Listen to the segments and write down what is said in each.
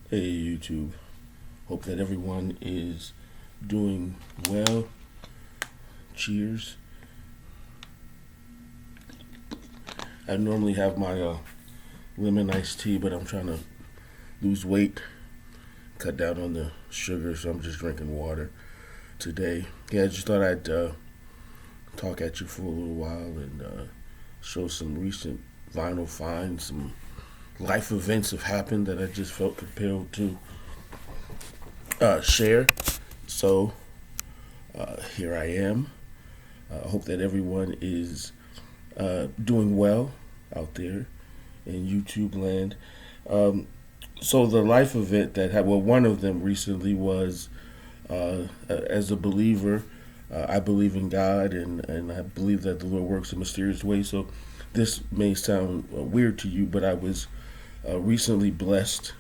Hey YouTube, hope that everyone is doing well. Cheers. I normally have my lemon iced tea, but I'm trying to lose weight, cut down on the sugar, so I'm just drinking water today. Yeah, I just thought I'd talk at you for a little while and show some recent vinyl finds, some life events have happened that I just felt compelled to share. So here I am. I hope that everyone is doing well out there in YouTube land. So the life event that had, well, one of them recently was as a believer, I believe in God and I believe that the Lord works in mysterious ways. So this may sound weird to you, but I was recently blessed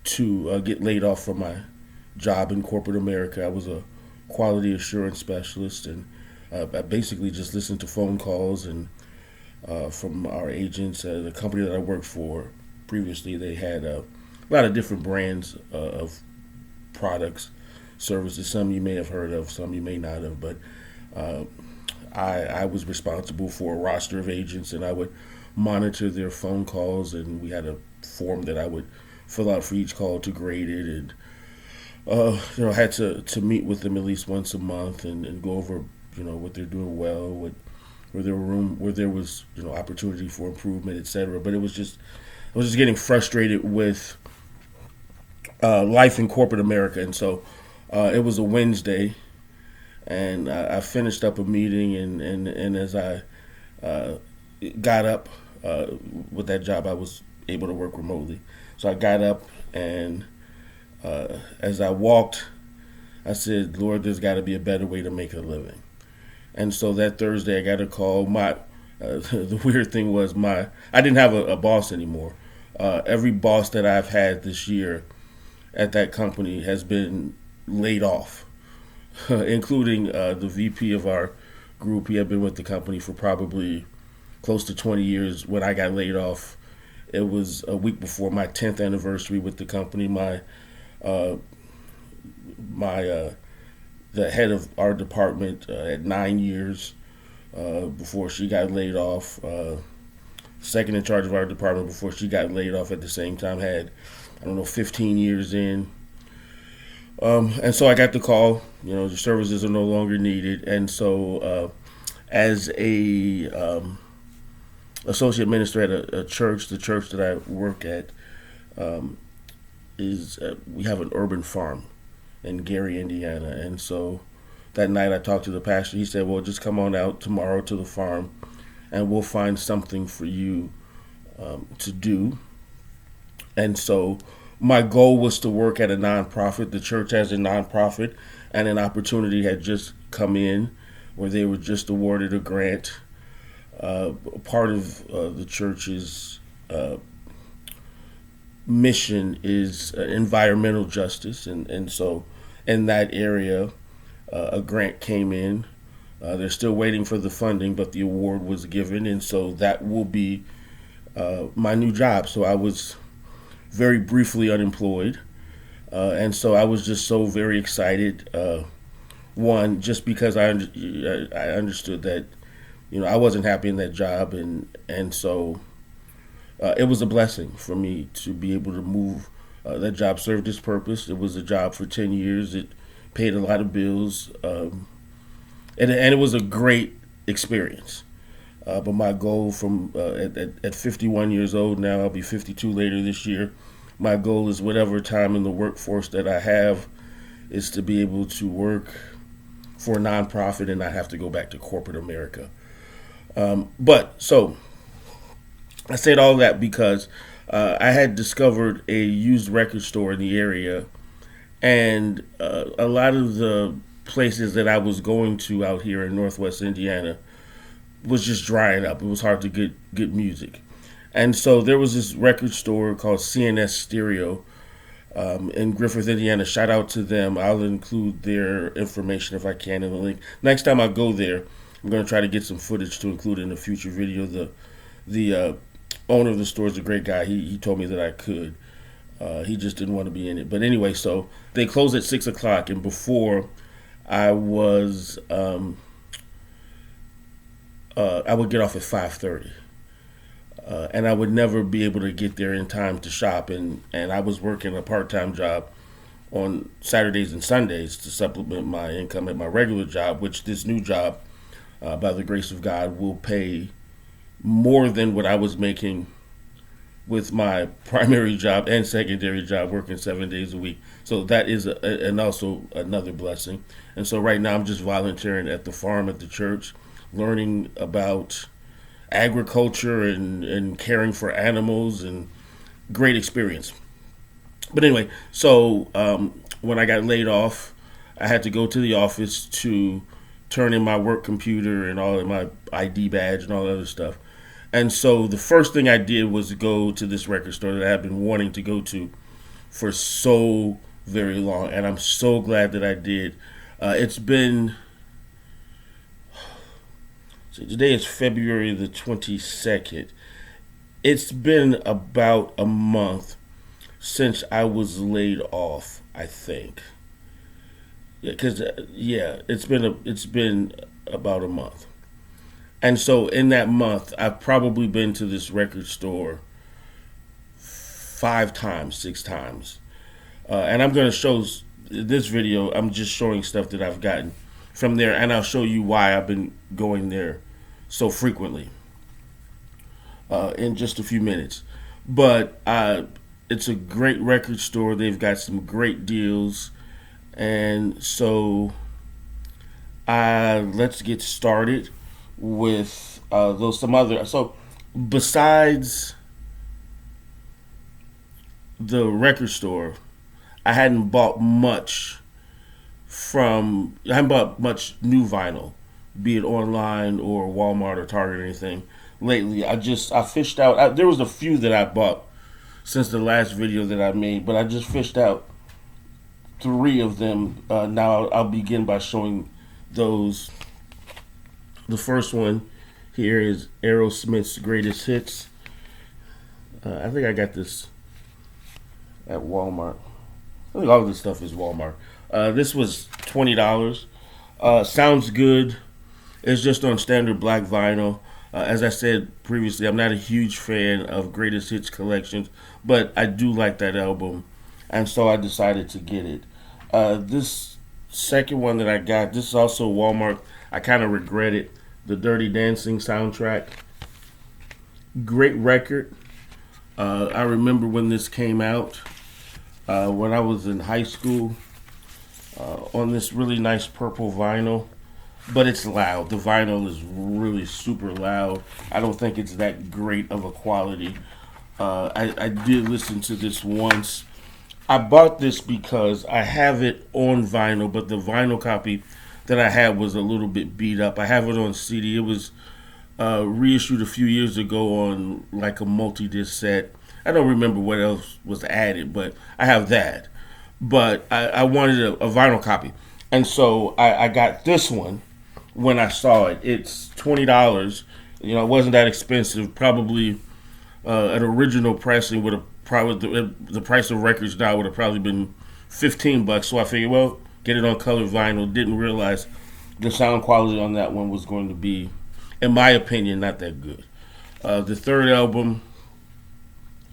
to get laid off from my job in corporate America. I was a quality assurance specialist, and I basically just listened to phone calls and from our agents. The company that I worked for previously, they had a lot of different brands of products, services. Some you may have heard of, some you may not have. But I was responsible for a roster of agents, and I would monitor their phone calls. And we had a form that I would fill out for each call to grade it, and I had to meet with them at least once a month and go over what they're doing well, where there was opportunity for improvement, etc. But I was just getting frustrated with life in corporate America, and so it was a Wednesday, and I finished up a meeting, and as I got up with that job, I was able to work remotely. So I got up, and as I walked, I said, "Lord, there's got to be a better way to make a living." And so that Thursday, I got a call. The weird thing was I didn't have a boss anymore. Every boss that I've had this year at that company has been laid off, including the VP of our group. He had been with the company for probably close to 20 years. When I got laid off, it was a week before my 10th anniversary with the company. The head of our department had 9 years before she got laid off. Second in charge of our department before she got laid off at the same time had, 15 years in. And so I got the call, the services are no longer needed. And so as a associate minister at a church, the church that I work at we have an urban farm in Gary, Indiana. And so that night I talked to the pastor. He said, "Well, just come on out tomorrow to the farm and we'll find something for you to do." And so my goal was to work at a nonprofit. The church has a nonprofit, and an opportunity had just come in where they were just awarded a grant. Part of the church's mission is environmental justice, and so in that area, a grant came in. They're still waiting for the funding, but the award was given, and so that will be my new job. So I was very briefly unemployed, and so I was just so very excited. One, just because I understood that I wasn't happy in that job, and so it was a blessing for me to be able to move. That job served its purpose. It was a job for 10 years. It paid a lot of bills, and it was a great experience. But my goal at 51 years old now, I'll be 52 later this year, my goal is whatever time in the workforce that I have is to be able to work for a nonprofit and not have to go back to corporate America. But so I said all that because I had discovered a used record store in the area, and a lot of the places that I was going to out here in Northwest Indiana was just drying up. It was hard to get music. And so there was this record store called CNS Stereo in Griffith, Indiana. Shout out to them. I'll include their information if I can in the link. Next time I go there, I'm going to try to get some footage to include in a future video. The owner of the store is a great guy. He told me that I could. He just didn't want to be in it. But anyway, so they closed at 6 o'clock, and before I was, I would get off at 5:30, and I would never be able to get there in time to shop. And I was working a part-time job on Saturdays and Sundays to supplement my income at my regular job, which this new job, by the grace of God, will pay more than what I was making with my primary job and secondary job, working 7 days a week. So that is and also another blessing. And so right now I'm just volunteering at the farm at the church, learning about agriculture and caring for animals, and great experience. But anyway, so when I got laid off, I had to go to the office to turn in my work computer and all of my ID badge and all that other stuff. And so the first thing I did was go to this record store that I've been wanting to go to for so very long, and I'm so glad that I did. It's been, so today is February the 22nd. It's been about a month since I was laid off, I think. Because it's been about a month. And so in that month, I've probably been to this record store 5 times, 6 times. And I'm going to show this video. I'm just showing stuff that I've gotten from there, and I'll show you why I've been going there so frequently in just a few minutes. But it's a great record store. They've got some great deals. And so let's get started with some other. So besides the record store, I hadn't bought much new vinyl, be it online or Walmart or Target or anything lately. I fished out. There was a few that I bought since the last video that I made, but I just fished out 3 of them. Now I'll begin by showing those. The first one here is Aerosmith's Greatest Hits. I think I got this at Walmart. I think all of this stuff is Walmart. This was $20. Sounds good. It's just on standard black vinyl. As I said previously, I'm not a huge fan of Greatest Hits collections, but I do like that album, and so I decided to get it. This second one that I got, this is also Walmart. I kind of regret it. The Dirty Dancing soundtrack. Great record. I remember when this came out, when I was in high school, on this really nice purple vinyl. But it's loud. The vinyl is really super loud. I don't think it's that great of a quality. I did listen to this once. I bought this because I have it on vinyl, but the vinyl copy that I had was a little bit beat up. I have it on CD. It was reissued a few years ago on like a multi-disc set. I don't remember what else was added, but I have that. But I wanted a vinyl copy. And so I got this one when I saw it. It's $20. You know, it wasn't that expensive. Probably an original pressing would have probably, the price of records now would have probably been $15. So I figured, well, get it on colored vinyl. Didn't realize the sound quality on that one was going to be, in my opinion, not that good. The third album,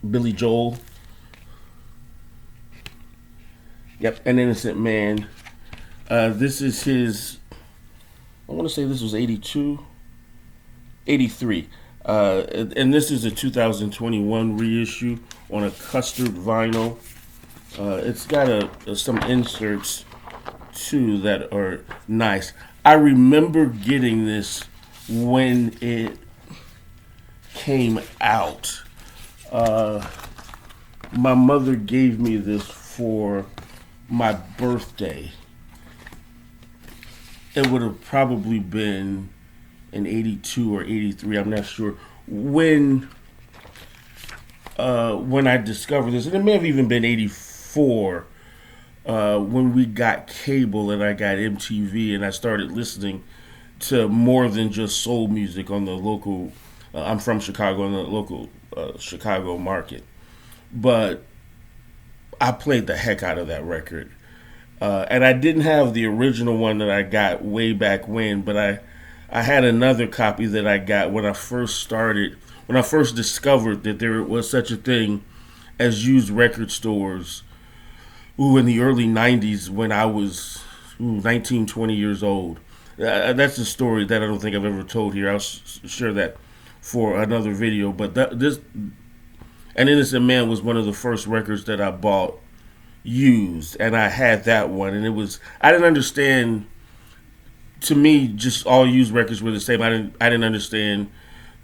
Billy Joel. Yep, An Innocent Man. This is his, I want to say this was 82, 83. And this is a 2021 reissue on a custard vinyl. It's got some inserts too that are nice. I remember getting this when it came out. My mother gave me this for my birthday. It would have probably been in 82 or 83, I'm not sure, when I discovered this. And it may have even been 84, when we got cable and I got MTV and I started listening to more than just soul music on the local, I'm from Chicago, on the local Chicago market. But I played the heck out of that record. And I didn't have the original one that I got way back when, but I had another copy that I got when I first started, when I first discovered that there was such a thing as used record stores. In the early 90s when I was 19, 20 years old. That's a story that I don't think I've ever told here. I'll share that for another video. But this, An Innocent Man was one of the first records that I bought used, and I had that one, and I didn't understand. To me, just all used records were the same. I didn't understand,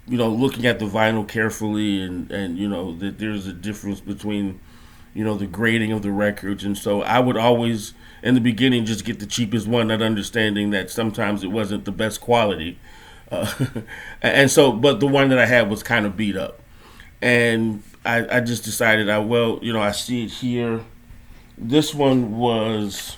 looking at the vinyl carefully, and that there's a difference between, the grading of the records. And so I would always, in the beginning, just get the cheapest one, not understanding that sometimes it wasn't the best quality. And so, but the one that I had was kind of beat up. And I just decided, I see it here. This one was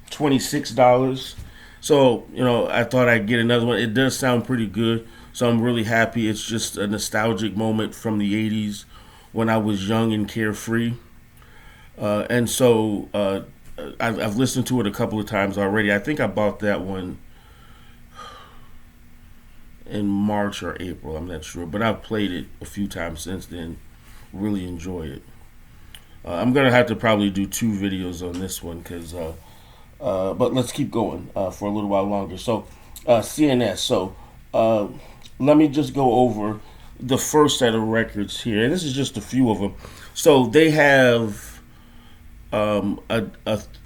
$26. So, I thought I'd get another one. It does sound pretty good. So I'm really happy. It's just a nostalgic moment from the 80s when I was young and carefree. And so I've listened to it a couple of times already. I think I bought that one in March or April. I'm not sure. But I've played it a few times since then. Really enjoy it. I'm going to have to probably do 2 videos on this one because... but let's keep going for a little while longer. So, CNS. So, let me just go over the first set of records here. And this is just a few of them. So, they have a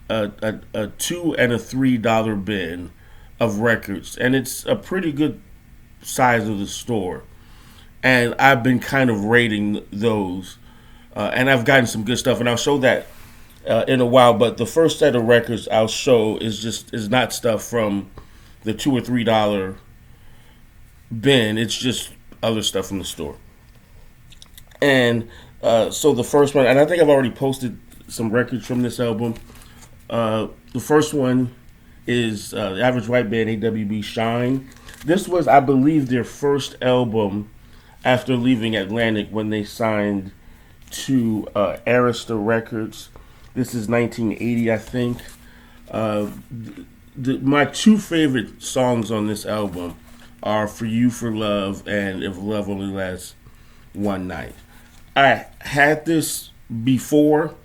$2 and a $3 bin of records. And it's a pretty good size of the store. And I've been kind of rating those. And I've gotten some good stuff. And I'll show that in a while, but the first set of records I'll show is not stuff from the $2 or $3 bin. It's just other stuff from the store. And so the first one, and I think I've already posted some records from this album. The first one is the Average White Band, AWB Shine. This was, I believe, their first album after leaving Atlantic when they signed to Arista Records. This is 1980, I think. My 2 favorite songs on this album are For You for Love and If Love Only Lasts One Night. I had this before,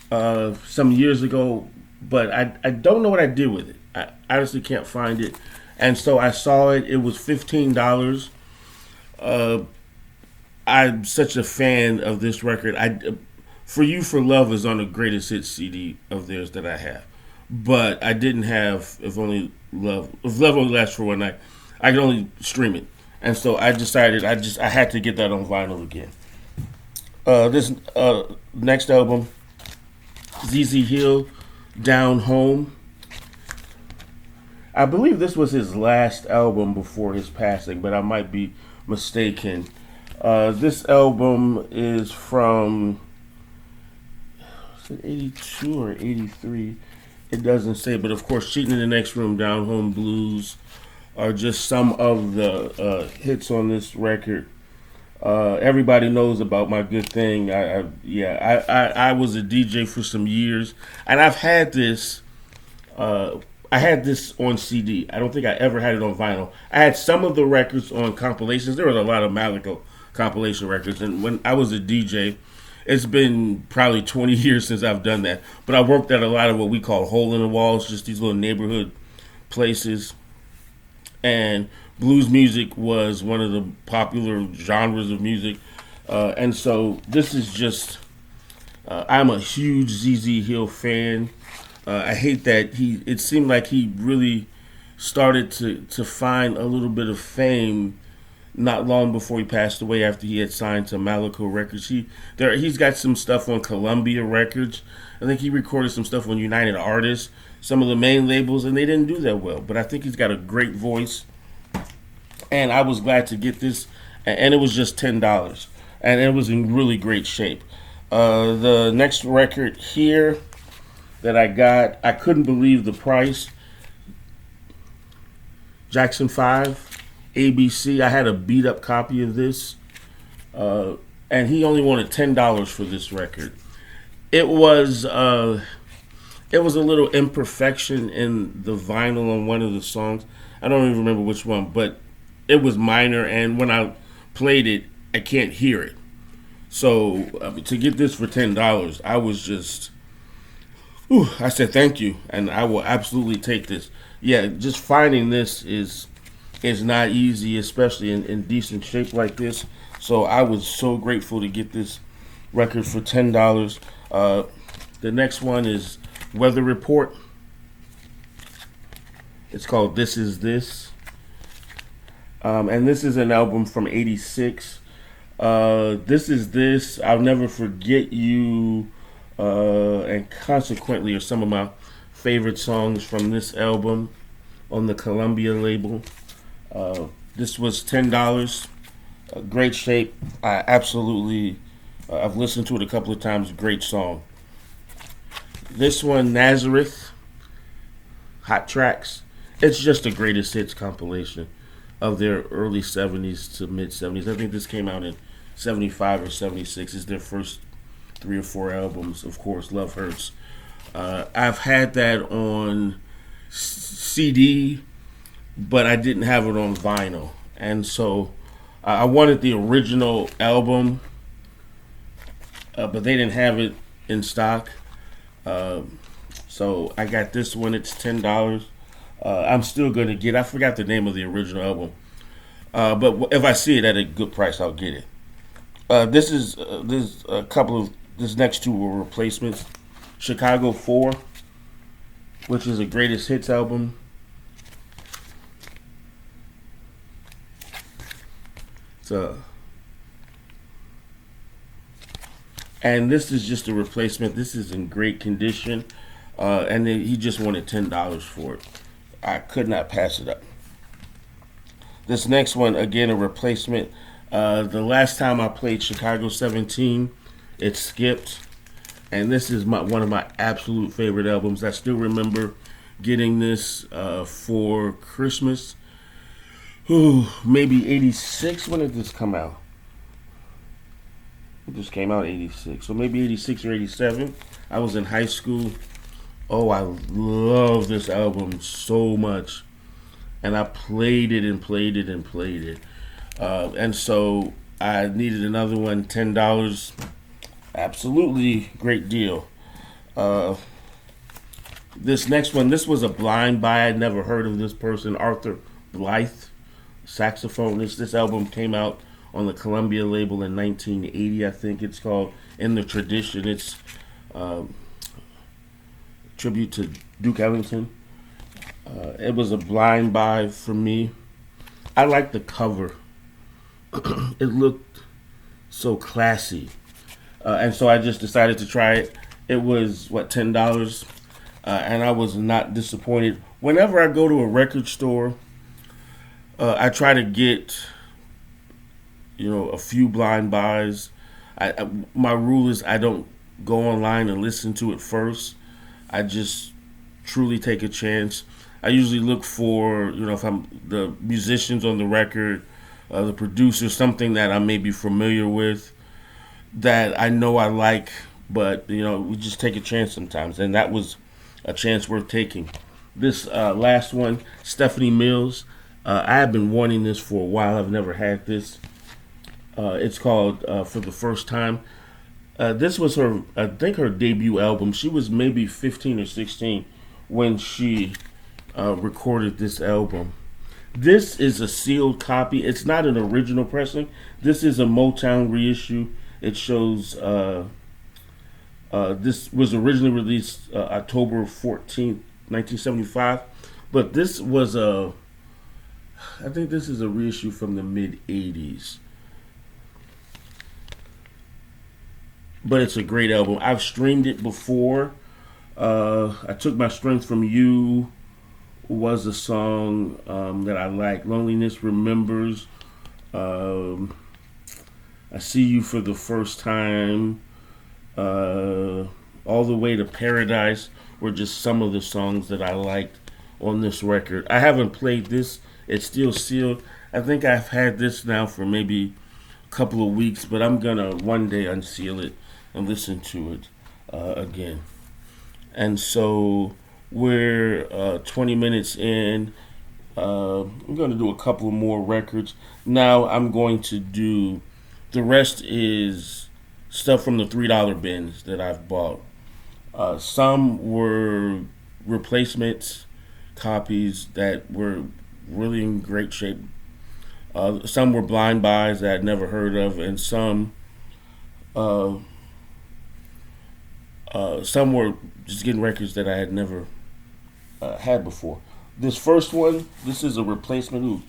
some years ago, but I don't know what I did with it. I honestly can't find it. And so I saw it. It was $15. I'm such a fan of this record. For You for Love is on the Greatest Hits CD of theirs that I have. But I didn't have If Love Only Lasts for One Night. I could only stream it. And so I decided I had to get that on vinyl again. This next album, ZZ Hill, Down Home. I believe this was his last album before his passing, but I might be mistaken. This album is from... Is it 82 or 83? It doesn't say, but of course, Cheating in the Next Room, Down Home Blues are just some of the hits on this record. Everybody knows about My Good Thing. I was a DJ for some years, and I've had this. I had this on CD. I don't think I ever had it on vinyl. I had some of the records on compilations. There was a lot of Malico compilation records, and when I was a DJ, it's been probably 20 years since I've done that. But I worked at a lot of what we call hole in the walls, just these little neighborhood places. And blues music was one of the popular genres of music. And so this is just, I'm a huge ZZ Hill fan. I hate that it seemed like he really started to find a little bit of fame not long before he passed away after he had signed to Malico Records. He's got some stuff on Columbia Records. I think he recorded some stuff on United Artists, some of the main labels, and they didn't do that well. But I think he's got a great voice. And I was glad to get this, and it was just $10. And it was in really great shape. The next record here that I got, I couldn't believe the price. Jackson 5, ABC. I had a beat up copy of this. and he only wanted $10 for this record. It was it was a little imperfection in the vinyl on one of the songs. I don't even remember which one, but it was minor, and when I played it, I can't hear it. So to get this for $10, I was just, whew, I said thank you, and I will absolutely take this. Yeah, just finding this is not easy, especially in decent shape like this. So I was so grateful to get this record for $10. The next one is Weather Report. It's called This Is This. And this is an album from '86. This Is This, I'll Never Forget You, and Consequently are some of my favorite songs from this album on the Columbia label. This was $10. Great shape. I absolutely, I've listened to it a couple of times. Great song. This one, Nazareth, Hot Tracks. It's just a greatest hits compilation of their early '70s to mid '70s. I think this came out in '75 or '76. It's their first 3 or 4 albums. Of course, Love Hurts. I've had that on CD, but I didn't have it on vinyl. And so I wanted the original album, but they didn't have it in stock. So I got this one. It's $10. I'm still going to get, I forgot the name of the original album. But if I see it at a good price, I'll get it. This a couple of, this next two were replacements. Chicago 4, which is a greatest hits album. And this is just a replacement. This is in great condition. And then he just wanted $10 for it. I could not pass it up. This next one, again, a replacement. The last time I played Chicago 17, it skipped. And this is one of my absolute favorite albums. I still remember getting this for Christmas. Ooh, maybe '86. When did this come out? It just came out '86. So maybe '86 or '87. I was in high school. Oh, I love this album so much. And I played it and played it and played it. And so I needed another one, $10. Absolutely great deal. This next one, this was a blind buy. I'd never heard of this person, Arthur Blythe, saxophonist. This album came out on the Columbia label in 1980, I think it's called. In the Tradition, it's tribute to Duke Ellington. It was a blind buy for me. I liked the cover. It looked so classy. And so I just decided to try it. It was, $10? And I was not disappointed. Whenever I go to a record store, I try to get, a few blind buys. My rule is I don't go online and listen to it first. I just truly take a chance. I usually look for, if I'm the musicians on the record, the producer, something that I may be familiar with, that I know I like, but, we just take a chance sometimes. And that was a chance worth taking. This last one, Stephanie Mills. I have been wanting this for a while. I've never had this. It's called For the First Time. This was her, I think, her debut album. She was maybe 15 or 16 when she recorded this album. This is a sealed copy. It's not an original pressing. This is a Motown reissue. It shows this was originally released October 14th, 1975. But this was I think this is a reissue from the mid-'80s. But it's a great album. I've streamed it before. I Took My Strength From You was a song that I like. Loneliness Remembers. I See You for the First Time. All the Way to Paradise were just some of the songs that I liked on this record. I haven't played this. It's still sealed. I think I've had this now for maybe a couple of weeks, but I'm gonna one day unseal it and listen to it again. And so we're 20 minutes in. I'm going to do a couple more records. Now I'm going to do, the rest is stuff from the $3 bins that I've bought. Some were replacements, copies that were really in great shape. Some were blind buys that I'd never heard of, and some were just getting records that I had never had before. This first one, this is a replacement. Ooh,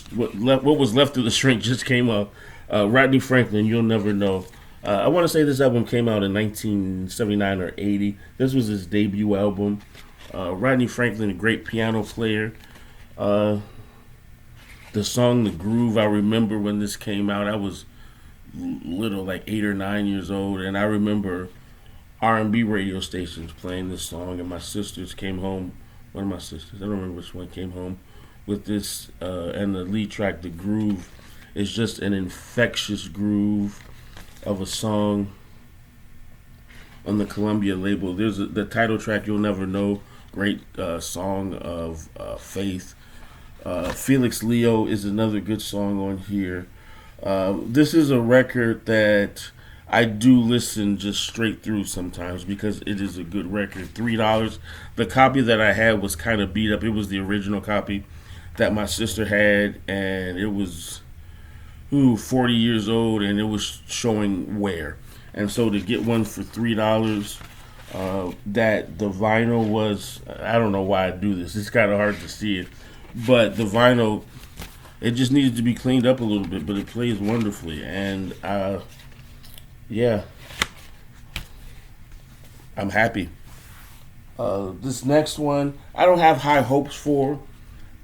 what was left of the shrink just came up. Rodney Franklin, You'll Never Know. I want to say this album came out in 1979 or 80. This was his debut album. Rodney Franklin, a great piano player. The song The Groove, I remember when this came out. I was little, like 8 or 9 years old, and I remember R&B radio stations playing this song, and my sisters came home. One of my sisters, I don't remember which one, came home with this, and the lead track, The Groove, is just an infectious groove of a song on the Columbia label. There's the title track, You'll Never Know, great song of faith. Felix Leo is another good song on here. This is a record that I do listen just straight through sometimes because it is a good record. $3. The copy that I had was kind of beat up. It was the original copy that my sister had, and it was 40 years old, and it was showing wear. And so to get one for $3, that the vinyl was, I don't know why I do this. It's kind of hard to see it, but the vinyl, it just needed to be cleaned up a little bit, but it plays wonderfully. And yeah, I'm happy. This next one, I don't have high hopes for.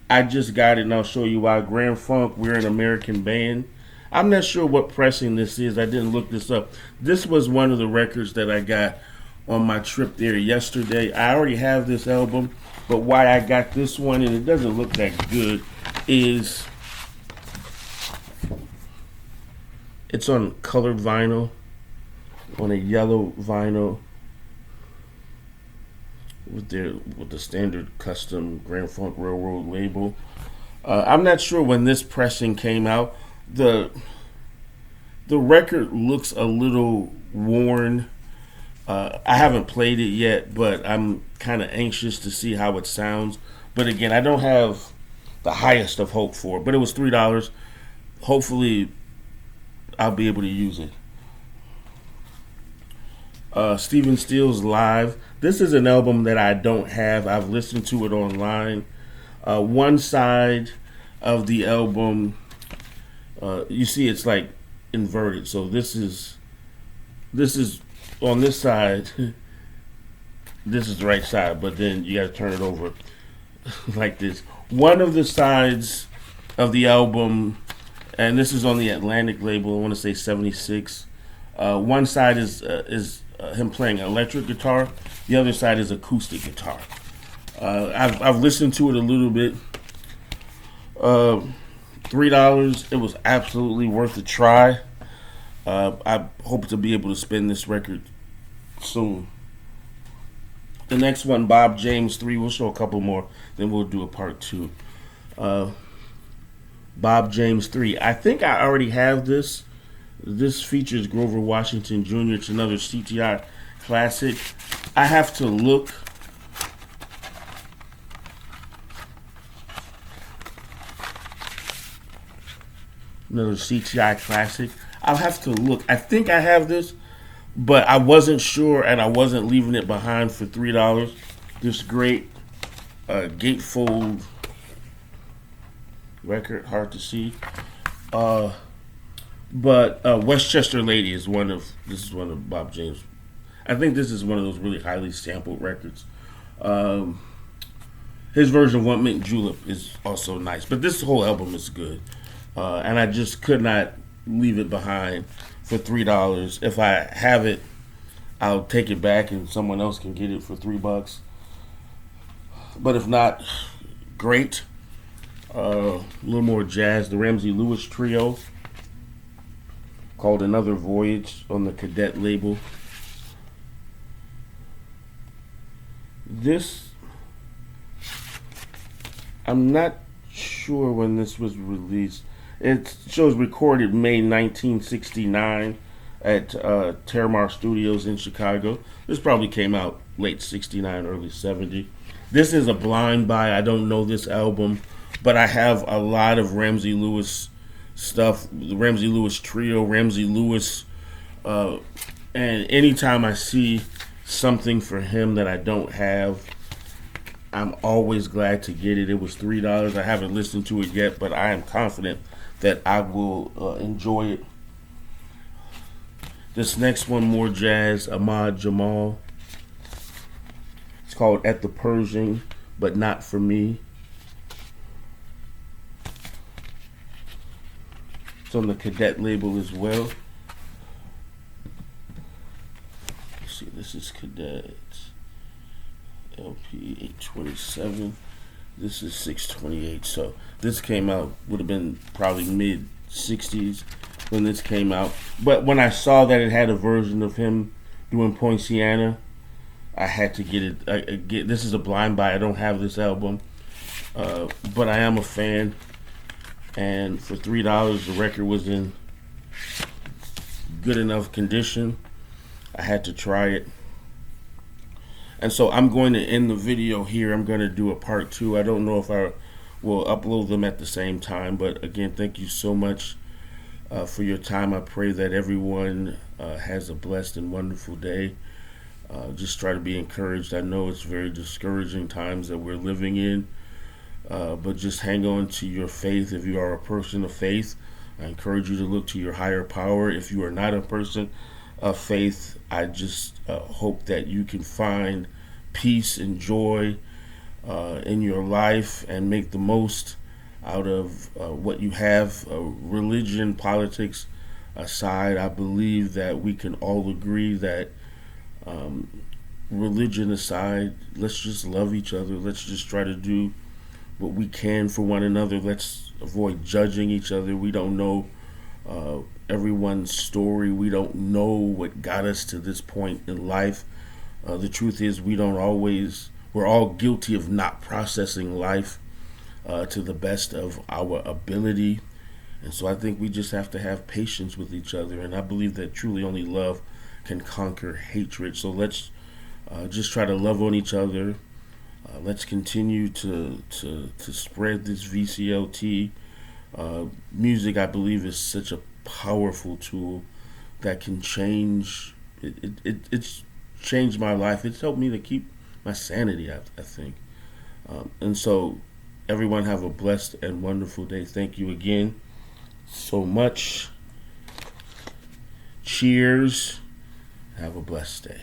I just got it, and I'll show you why. Grand Funk, We're an American Band. I'm not sure what pressing this is. I didn't look this up. This was one of the records that I got on my trip there yesterday. I already have this album, but why I got this one, and it doesn't look that good, is it's on colored vinyl, on a yellow vinyl, with the standard custom Grand Funk Railroad label. I'm not sure when this pressing came out. The record looks a little worn. I haven't played it yet, but I'm kind of anxious to see how it sounds. But again, I don't have the highest of hope for it. But it was $3. Hopefully, I'll be able to use it. Stephen Stills Live. This is an album that I don't have. I've listened to it online. One side of the album, you see it's like inverted. So this is on this side. This is the right side, but then you got to turn it over like this. One of the sides of the album, and this is on the Atlantic label, I want to say 76. One side is him playing electric guitar. The other side is acoustic guitar. I've listened to it a little bit. $3. It was absolutely worth a try. I hope to be able to spin this record soon. The next one, Bob James 3. We'll show a couple more, then we'll do a part 2. Bob James 3. I think I already have this. This features Grover Washington Jr. It's another CTI classic. I have to look. Another CTI classic. I'll have to look. I think I have this, but I wasn't sure, and I wasn't leaving it behind for $3. This great gatefold record, hard to see. But Westchester Lady is one of Bob James. I think this is one of those really highly sampled records. His version of One Mint Julep is also nice, but this whole album is good. And I just could not leave it behind for $3. If I have it, I'll take it back and someone else can get it for $3. But if not, great. A little more jazz. The Ramsey Lewis Trio. called Another Voyage on the Cadet label. This, I'm not sure when this was released. It shows recorded May 1969 at Terramar Studios in Chicago. This probably came out late 69, early 70. This is a blind buy. I don't know this album, but I have a lot of Ramsey Lewis stuff, the Ramsey Lewis Trio, Ramsey Lewis, and anytime I see something for him that I don't have, I'm always glad to get it. It was $3. I haven't listened to it yet, but I am confident that I will enjoy it. This next one, more jazz, Ahmad Jamal. It's called At the Pershing, but Not For Me. It's on the Cadet label as well. Let's see, this is Cadet LP 827. This is 628. So this came out, would have been probably mid 60s when this came out. But when I saw that it had a version of him doing Poinciana, I had to get it. This is a blind buy. I don't have this album, but I am a fan. And for $3, the record was in good enough condition. I had to try it. And so I'm going to end the video here. I'm going to do a part 2. I don't know if I will upload them at the same time, but again, thank you so much for your time. I pray that everyone has a blessed and wonderful day. Just try to be encouraged. I know it's very discouraging times that we're living in, but just hang on to your faith. If you are a person of faith, I encourage you to look to your higher power. If you are not a person of faith, I just hope that you can find peace and joy in your life and make the most out of what you have. Religion, politics aside, I believe that we can all agree that religion aside, let's just love each other. Let's just try to do what we can for one another. Let's avoid judging each other. We don't know everyone's story. We don't know what got us to this point in life. The truth is, we're all guilty of not processing life to the best of our ability. And so I think we just have to have patience with each other. And I believe that truly only love can conquer hatred. So let's just try to love on each other. Let's continue to spread this VCLT. Music, I believe, is such a powerful tool that can change. It's changed my life. It's helped me to keep my sanity, I think. And so everyone have a blessed and wonderful day. Thank you again so much. Cheers. Have a blessed day.